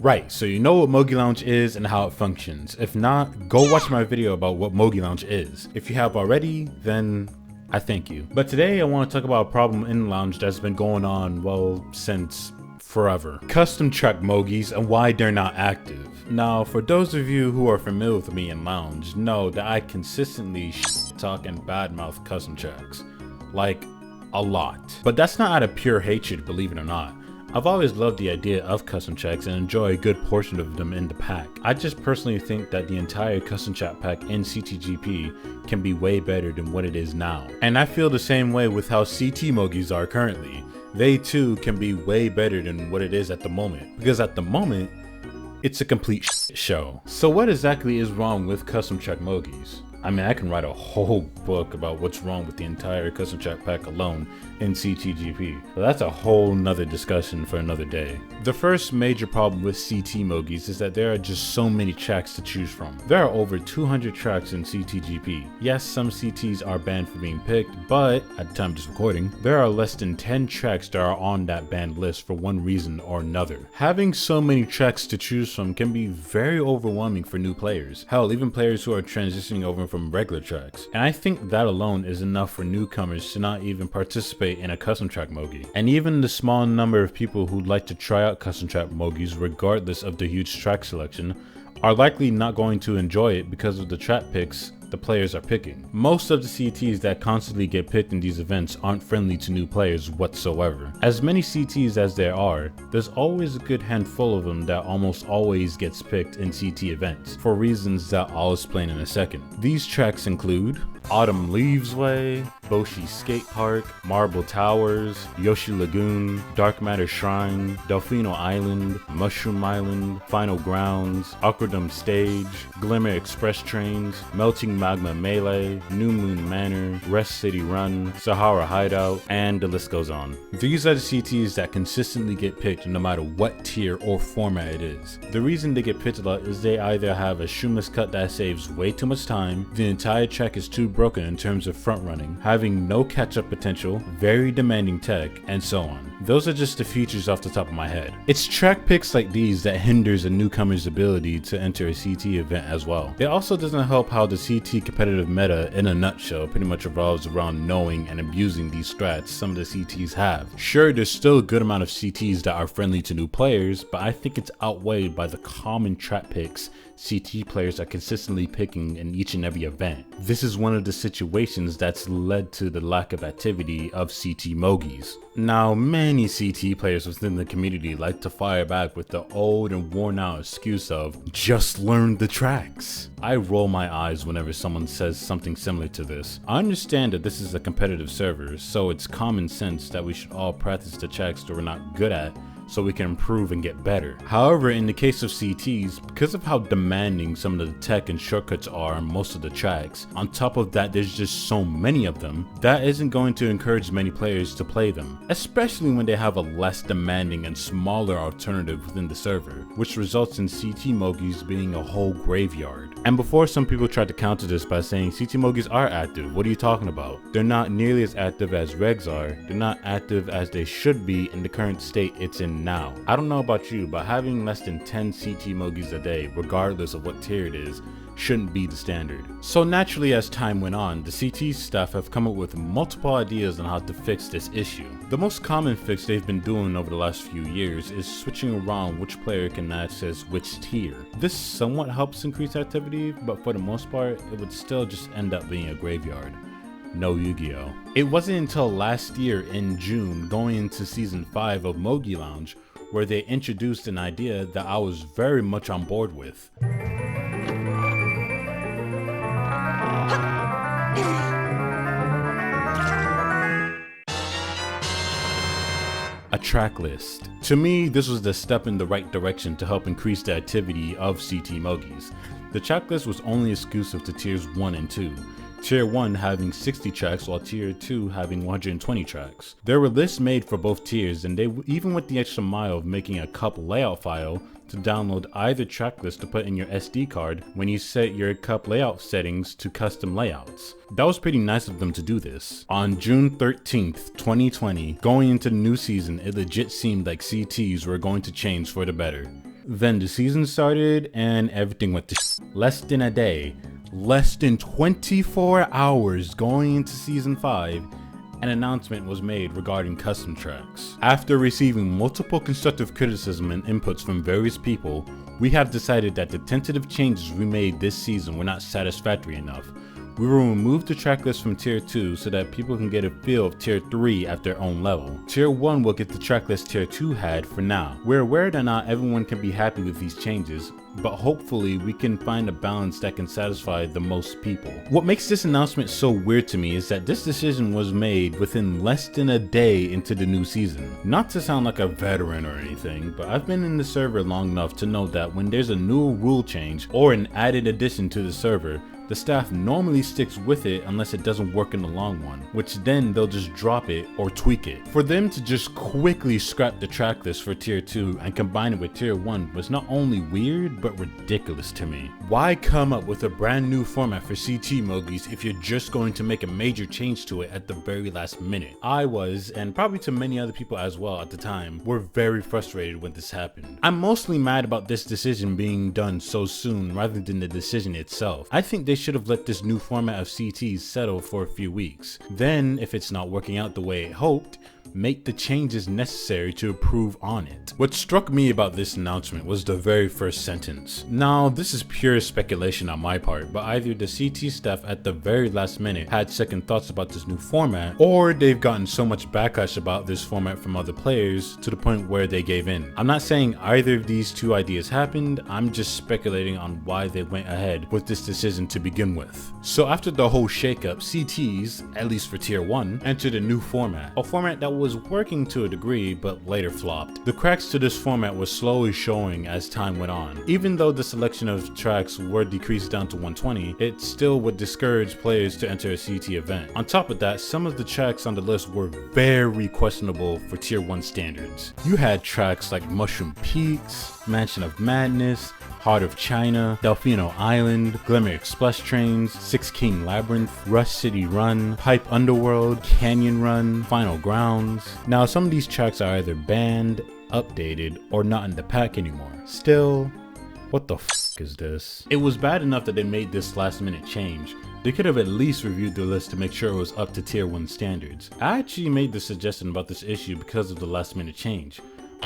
Right, so you know what Mogi Lounge is and how it functions. If not, go watch my video about what Mogi Lounge is. If you have already, then I thank you. But today I want to talk about a problem in Lounge that's been going on, well, since forever. Custom track Mogis and why they're not active. Now, for those of you who are familiar with me in Lounge, know that I consistently talk and badmouth custom tracks. Like, a lot. But that's not out of pure hatred, believe it or not. I've always loved the idea of custom tracks and enjoy a good portion of them in the pack. I just personally think that the entire custom track pack in CTGP can be way better than what it is now. And I feel the same way with how CT Mogis are currently. They too can be way better than what it is at the moment. Because at the moment, it's a complete show. So what exactly is wrong with custom track Mogis? I mean, I can write a whole book about what's wrong with the entire custom track pack alone in CTGP, but that's a whole nother discussion for another day. The first major problem with CT Mogis is that there are just so many tracks to choose from. There are over 200 tracks in CTGP. Yes, some CTs are banned for being picked, but at the time of this recording, there are less than 10 tracks that are on that banned list for one reason or another. Having so many tracks to choose from can be very overwhelming for new players. Hell, even players who are transitioning over from regular tracks. And I think that alone is enough for newcomers to not even participate in a custom track Mogi. And even the small number of people who'd like to try out custom track Mogis regardless of the huge track selection are likely not going to enjoy it because of the track picks the players are picking. Most of the CTs that constantly get picked in these events aren't friendly to new players whatsoever. As many CTs as there are, there's always a good handful of them that almost always gets picked in CT events, for reasons that I'll explain in a second. These tracks include Autumn Leaves Way, Boshi Skate Park, Marble Towers, Yoshi Lagoon, Dark Matter Shrine, Delfino Island, Mushroom Island, Final Grounds, Aquadome Stage, Glimmer Express Trains, Melting Magma Melee, New Moon Manor, Rest City Run, Sahara Hideout, and the list goes on. These are the CTs that consistently get picked no matter what tier or format it is. The reason they get picked a lot is they either have a shoeless cut that saves way too much time, the entire track is too broken in terms of front running, having no catch-up potential, very demanding tech, and so on. Those are just the features off the top of my head. It's track picks like these that hinders a newcomer's ability to enter a CT event as well. It also doesn't help how the CT competitive meta in a nutshell pretty much revolves around knowing and abusing these strats some of the CTs have. Sure, there's still a good amount of CTs that are friendly to new players, but I think it's outweighed by the common trap picks CT players are consistently picking in each and every event. This is one of the situations that's led to the lack of activity of CT Mogis. Now, many CT players within the community like to fire back with the old and worn out excuse of, just learn the tracks. I roll my eyes whenever someone says something similar to this. I understand that this is a competitive server, so it's common sense that we should all practice the tracks that we're not good at, so we can improve and get better. However, in the case of CTs, because of how demanding some of the tech and shortcuts are on most of the tracks, on top of that there's just so many of them, that isn't going to encourage many players to play them, especially when they have a less demanding and smaller alternative within the server, which results in CT Mogis being a whole graveyard. And before some people try to counter this by saying CT Mogis are active, what are you talking about? They're not nearly as active as regs are, they're not active as they should be in the current state it's in now. I don't know about you, but having less than 10 CT Mogis a day, regardless of what tier it is, shouldn't be the standard. So naturally, as time went on, the CT staff have come up with multiple ideas on how to fix this issue. The most common fix they've been doing over the last few years is switching around which player can access which tier. This somewhat helps increase activity, but for the most part, it would still just end up being a graveyard. No Yu-Gi-Oh! It wasn't until last year in June, going into season 5 of Mogi Lounge, where they introduced an idea that I was very much on board with. A track list. To me, this was the step in the right direction to help increase the activity of CT Mogis. The track list was only exclusive to tiers 1 and 2. Tier 1 having 60 tracks while Tier 2 having 120 tracks. There were lists made for both tiers, and they even went the extra mile of making a cup layout file to download either track list to put in your SD card when you set your cup layout settings to custom layouts. That was pretty nice of them to do this. On June 13th, 2020, going into the new season, it legit seemed like CTs were going to change for the better. Then the season started and everything went to less than a day, less than 24 hours going into season 5. An announcement was made regarding custom tracks. After receiving multiple constructive criticism and inputs from various people, we have decided that the tentative changes we made this season were not satisfactory enough. We will remove the track list from Tier 2 so that people can get a feel of Tier 3 at their own level. Tier 1 will get the track list Tier 2 had for now. We're aware that not everyone can be happy with these changes, but hopefully we can find a balance that can satisfy the most people. What makes this announcement so weird to me is that this decision was made within less than a day into the new season. Not to sound like a veteran or anything, but I've been in the server long enough to know that when there's a new rule change or an added addition to the server, the staff normally sticks with it unless it doesn't work in the long run, which then they'll just drop it or tweak it. For them to just quickly scrap the track list for Tier 2 and combine it with Tier 1 was not only weird, but ridiculous to me. Why come up with a brand new format for CT Mogis if you're just going to make a major change to it at the very last minute? I was, and probably to many other people as well at the time, were very frustrated when this happened. I'm mostly mad about this decision being done so soon rather than the decision itself. I think they should have let this new format of CTs settle for a few weeks. Then, if it's not working out the way it hoped, make the changes necessary to improve on it. What struck me about this announcement was the very first sentence. Now, this is pure speculation on my part, but either the CT staff at the very last minute had second thoughts about this new format, or they've gotten so much backlash about this format from other players to the point where they gave in. I'm not saying either of these two ideas happened, I'm just speculating on why they went ahead with this decision to begin with. So after the whole shakeup, CTs, at least for Tier 1, entered a new format. A format that was working to a degree, but later flopped. The cracks to this format was slowly showing as time went on. Even though the selection of tracks were decreased down to 120, it still would discourage players to enter a CT event. On top of that, some of the tracks on the list were very questionable for Tier 1 standards. You had tracks like Mushroom Peaks, Mansion of Madness, Heart of China, Delfino Island, Glimmer Express Trains, Six King Labyrinth, Rush City Run, Pipe Underworld, Canyon Run, Final Grounds. Now, some of these tracks are either banned, updated, or not in the pack anymore. Still, what the f is this? It was bad enough that they made this last minute change. They could have at least reviewed the list to make sure it was up to Tier 1 standards. I actually made the suggestion about this issue because of the last minute change,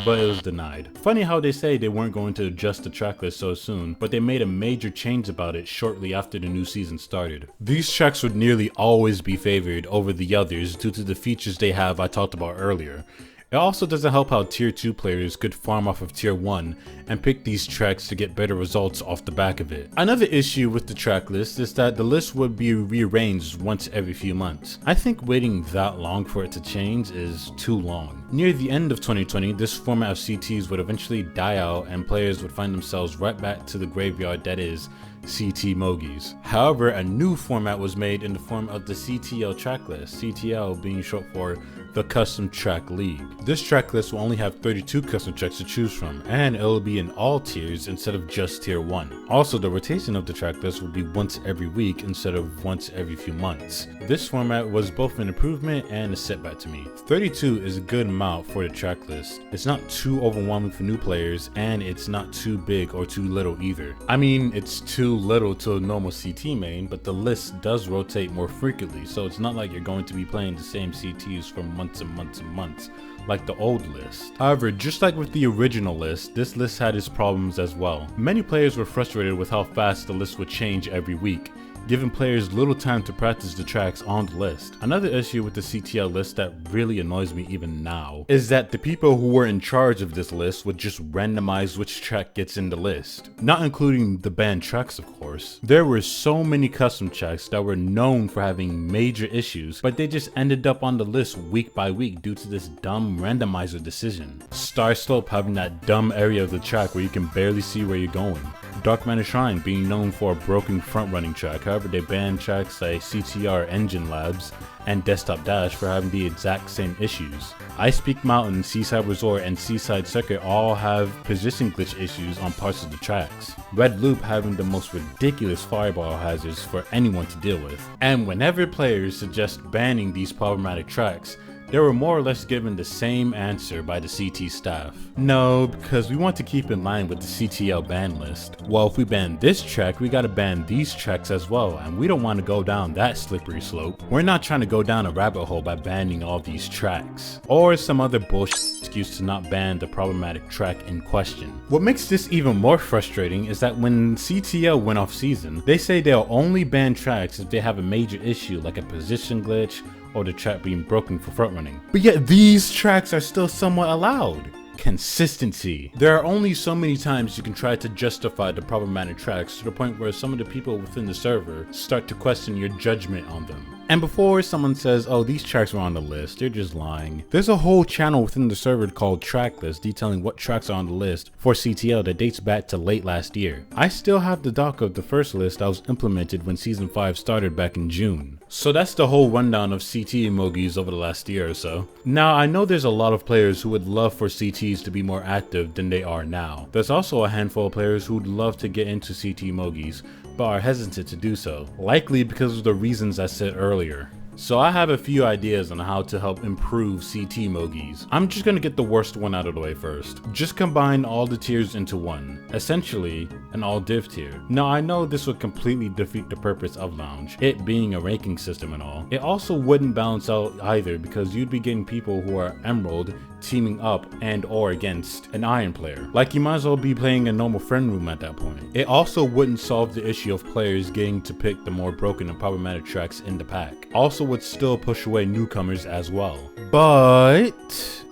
but it was denied. Funny how they say they weren't going to adjust the track list so soon, but they made a major change about it shortly after the new season started. These tracks would nearly always be favored over the others due to the features they have I talked about earlier. It also doesn't help how Tier 2 players could farm off of Tier 1 and pick these tracks to get better results off the back of it. Another issue with the track list is that the list would be rearranged once every few months. I think waiting that long for it to change is too long. Near the end of 2020, this format of CTs would eventually die out and players would find themselves right back to the graveyard that is CT Mogis. However, a new format was made in the form of the CTL track list, CTL being short for the Custom Track League. This track list will only have 32 custom tracks to choose from, and it will be in all tiers instead of just Tier 1. Also, the rotation of the track list will be once every week instead of once every few months. This format was both an improvement and a setback to me. 32 is a good amount for the track list. It's not too overwhelming for new players, and it's not too big or too little either. I mean, it's too little to a normal CT main, but the list does rotate more frequently, so it's not like you're going to be playing the same CTs for months and months and months like the old list. However, just like with the original list, this list had its problems as well. Many players were frustrated with how fast the list would change every week, giving players little time to practice the tracks on the list. Another issue with the CTL list that really annoys me even now is that the people who were in charge of this list would just randomize which track gets in the list, not including the banned tracks, of course. There were so many custom tracks that were known for having major issues, but they just ended up on the list week by week due to this dumb randomizer decision. Star Slope having that dumb area of the track where you can barely see where you're going. Dark Manor Shrine being known for a broken front running track, however they banned tracks like CTR Engine Labs and Desktop Dash for having the exact same issues. Ice Peak Mountain, Seaside Resort, and Seaside Circuit all have position glitch issues on parts of the tracks. Red Loop having the most ridiculous fireball hazards for anyone to deal with. And whenever players suggest banning these problematic tracks, they were more or less given the same answer by the CT staff. No, because we want to keep in line with the CTL ban list. Well, if we ban this track, we gotta ban these tracks as well, and we don't want to go down that slippery slope. We're not trying to go down a rabbit hole by banning all these tracks, or some other bullshit excuse to not ban the problematic track in question. What makes this even more frustrating is that when CTL went off season, they say they'll only ban tracks if they have a major issue like a position glitch or the track being broken for front running. But yet these tracks are still somewhat allowed. Consistency. There are only so many times you can try to justify the problematic tracks to the point where some of the people within the server start to question your judgment on them. And before someone says, oh, these tracks were on the list, they're just lying. There's a whole channel within the server called Tracklist detailing what tracks are on the list for CTL that dates back to late last year. I still have the doc of the first list that was implemented when Season 5 started back in June. So that's the whole rundown of CT emojis over the last year or so. Now, I know there's a lot of players who would love for CTs to be more active than they are now. There's also a handful of players who would love to get into CT emojis, but are hesitant to do so, likely because of the reasons I said earlier. So I have a few ideas on how to help improve CT emojis. I'm just gonna get the worst one out of the way first. Just combine all the tiers into one, essentially an all div tier. Now I know this would completely defeat the purpose of Lounge, it being a ranking system and all. It also wouldn't balance out either because you'd be getting people who are Emerald teaming up and or against an Iron player. Like you might as well be playing a normal friend room at that point. It also wouldn't solve the issue of players getting to pick the more broken and problematic tracks in the pack. Also would still push away newcomers as well. But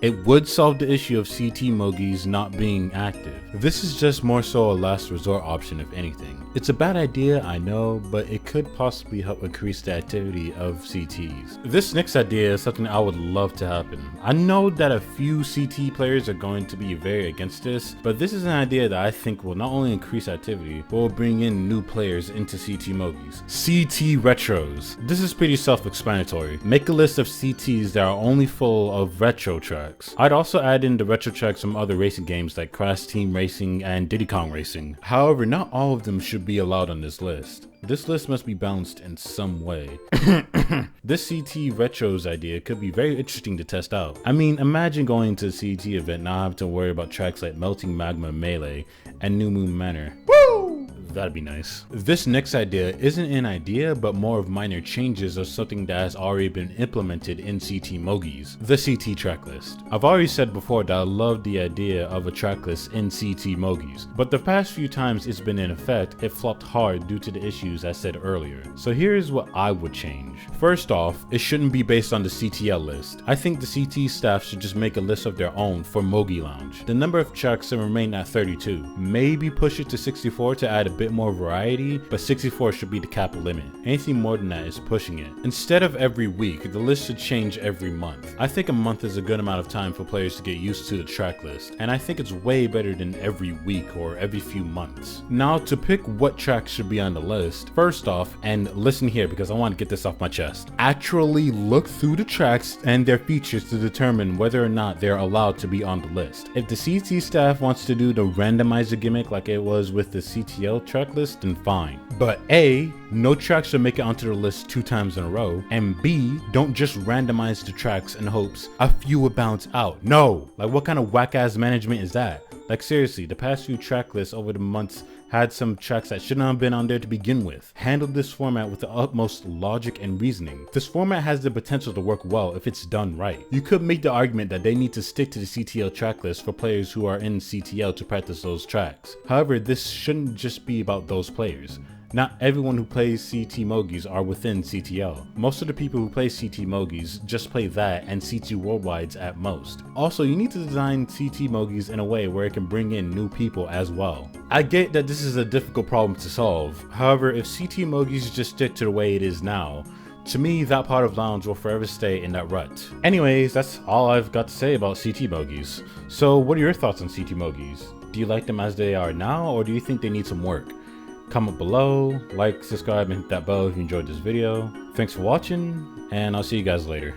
it would solve the issue of CT Mogis not being active. This is just more so a last resort option if anything. It's a bad idea, I know, but it could possibly help increase the activity of CTs. This next idea is something I would love to happen. I know that a few CT players are going to be very against this, but this is an idea that I think will not only increase activity, but will bring in new players into CT Mogis. CT Retros. This is pretty self-explanatory. Make a list of CTs that are only full of retro tracks. I'd also add in the retro tracks from other racing games like Crash Team Racing and Diddy Kong Racing. However, not all of them should be allowed on this list. This list must be balanced in some way. This CT Retros idea could be very interesting to test out. I mean, imagine going to a CT event not having to worry about tracks like Melting Magma Melee and New Moon Manor. Woo! That'd be nice. This next idea isn't an idea, but more of minor changes of something that has already been implemented in CT Mogis, the CT track list. I've already said before that I love the idea of a track list in CT Mogis, but the past few times it's been in effect, it flopped hard due to the issues I said earlier. So here's what I would change. First off, it shouldn't be based on the CTL list. I think the CT staff should just make a list of their own for Mogi Lounge. The number of tracks should remain at 32. Maybe push it to 64 to add a bit more variety, but 64 should be the cap limit. Anything more than that is pushing it. Instead of every week, the list should change every month. I think a month is a good amount of time for players to get used to the track list, and I think it's way better than every week or every few months. Now to pick what tracks should be on the list, first off, and listen here because I want to get this off my chest, actually look through the tracks and their features to determine whether or not they're allowed to be on the list. If the CT staff wants to do the randomizer gimmick like it was with the CTL track list, then fine. But A, no tracks should make it onto the list 2 times in a row, and B, don't just randomize the tracks in hopes a few will bounce out. No! Like what kind of whack ass management is that? Like seriously, the past few track lists over the months had some tracks that shouldn't have been on there to begin with. Handle this format with the utmost logic and reasoning. This format has the potential to work well if it's done right. You could make the argument that they need to stick to the CTL track list for players who are in CTL to practice those tracks. However, this shouldn't just be about those players. Not everyone who plays CT Mogis are within CTL. Most of the people who play CT Mogis just play that and CT Worldwides at most. Also, you need to design CT Mogis in a way where it can bring in new people as well. I get that this is a difficult problem to solve. However, if CT Mogis just stick to the way it is now, to me, that part of Lounge will forever stay in that rut. Anyways, that's all I've got to say about CT Mogis. So what are your thoughts on CT Mogis? Do you like them as they are now, or do you think they need some work? Comment below, like, subscribe, and hit that bell if you enjoyed this video. Thanks for watching, and I'll see you guys later.